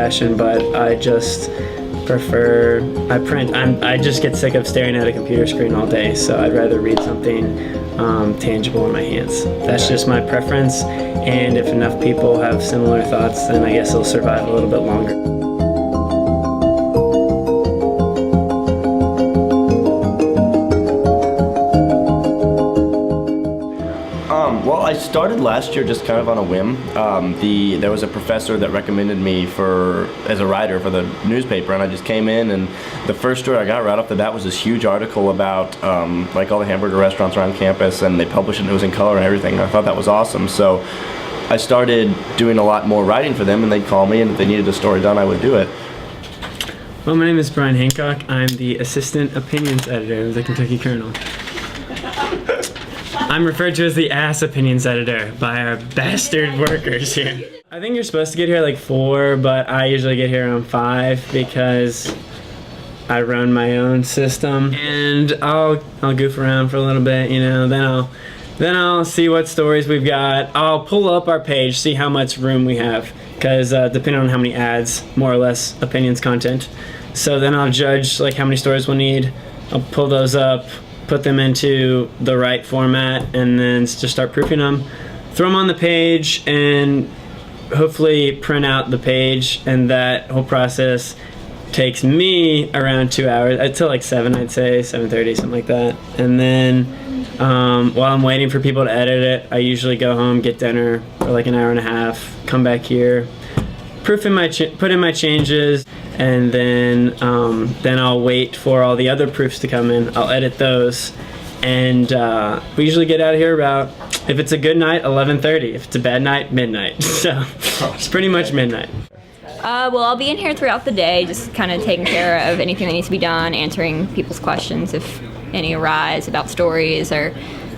passion, but I just prefer, I just get sick of staring at a computer screen all day, so I'd rather read something tangible in my hands. That's just my preference, and if enough people have similar thoughts, then I guess it'll survive a little bit longer. Well, I started last year just kind of on a whim. There was a professor that recommended me as a writer for the newspaper, and I just came in, and the first story I got right off the bat was this huge article about like all the hamburger restaurants around campus, and they published it, and it was in color and everything, and I thought that was awesome. So I started doing a lot more writing for them, and they'd call me, and if they needed a story done, I would do it. Well, my name is Brian Hancock. I'm the assistant opinions editor of the Kentucky Kernel. I'm referred to as the ass opinions editor by our bastard workers here. I think you're supposed to get here like 4, but I usually get here around 5 because I run my own system, and I'll goof around for a little bit, you know. Then I'll see what stories we've got. I'll pull up our page, see how much room we have, because depending on how many ads, more or less opinions content. So then I'll judge like how many stories we'll need. I'll pull those up, put them into the right format, and then just start proofing them. Throw them on the page and hopefully print out the page, and that whole process takes me around 2 hours, until like 7, I'd say, 7:30, something like that. And then while I'm waiting for people to edit it, I usually go home, get dinner for like an hour and a half, come back here, put in my changes, and then I'll wait for all the other proofs to come in. I'll edit those, and we usually get out of here about, if it's a good night, 11:30. If it's a bad night, midnight. So it's pretty much midnight. Well, I'll be in here throughout the day, just kind of taking care of anything that needs to be done, answering people's questions if any arise about stories or,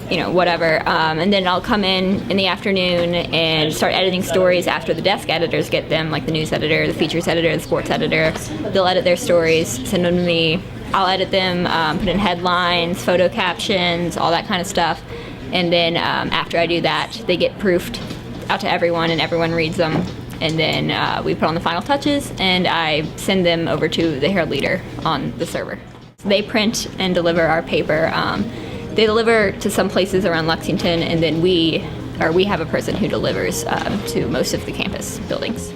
you know, whatever. And then I'll come in the afternoon and start editing stories after the desk editors get them, like the news editor, the features editor, the sports editor. They'll edit their stories, send them to me. I'll edit them, put in headlines, photo captions, all that kind of stuff. And then after I do that, they get proofed out to everyone, and everyone reads them. And then we put on the final touches, and I send them over to the Herald Leader on the server. They print and deliver our paper. They deliver to some places around Lexington, and then we have a person who delivers to most of the campus buildings.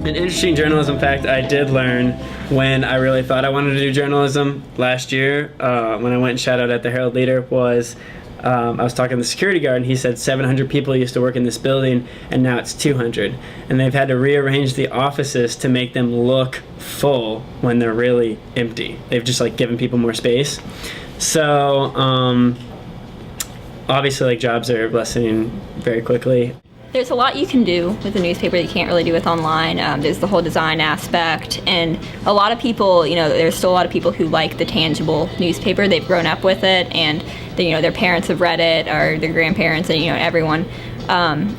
An interesting journalism fact I did learn when I really thought I wanted to do journalism last year, when I went and shot out at the Herald Leader, was I was talking to the security guard, and he said 700 people used to work in this building, and now it's 200. And they've had to rearrange the offices to make them look full when they're really empty. They've just like given people more space. So obviously like jobs are lessening very quickly. There's a lot you can do with a newspaper that you can't really do with online. There's the whole design aspect, and a lot of people, you know, there's still a lot of people who like the tangible newspaper. They've grown up with it, and they, you know, their parents have read it, or their grandparents, and, you know, everyone.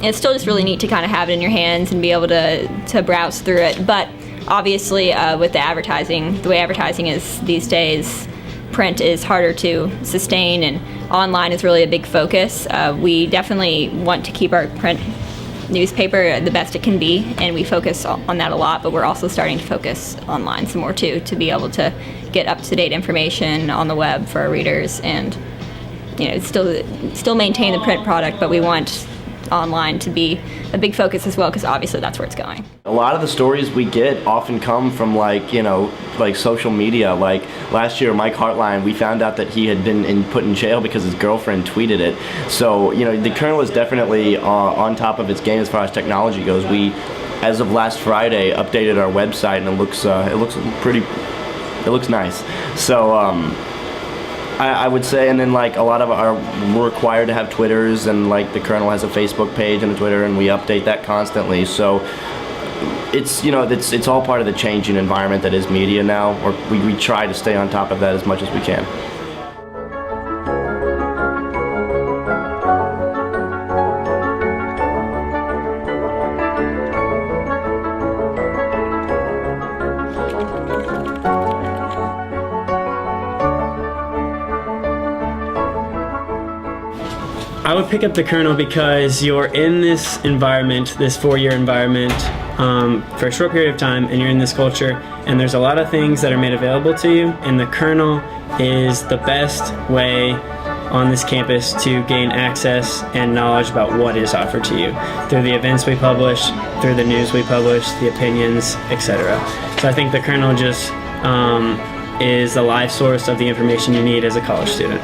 It's still just really neat to kind of have it in your hands and be able to browse through it. But obviously, with the advertising, the way advertising is these days, print is harder to sustain, and online is really a big focus. We definitely want to keep our print newspaper the best it can be, and we focus on that a lot, but we're also starting to focus online some more too, to be able to get up-to-date information on the web for our readers, and, you know, still maintain the print product, but we want online to be a big focus as well, because obviously that's where it's going. A lot of the stories we get often come from, like, you know, like social media. Like last year, Mike Hartline, we found out that he had been put in jail because his girlfriend tweeted it. So, you know, the Kernel is definitely on top of its game as far as technology goes. We, as of last Friday, updated our website, and it looks nice. So I would say, and then like a lot of we're required to have Twitters, and like the Kernel has a Facebook page and a Twitter, and we update that constantly. So it's, you know, it's all part of the changing environment that is media now, or we try to stay on top of that as much as we can. I would pick up the Kernel because you're in this environment, this 4-year environment, for a short period of time, and you're in this culture, and there's a lot of things that are made available to you, and the Kernel is the best way on this campus to gain access and knowledge about what is offered to you through the events we publish, through the news we publish, the opinions, etc. So I think the Kernel just is the live source of the information you need as a college student.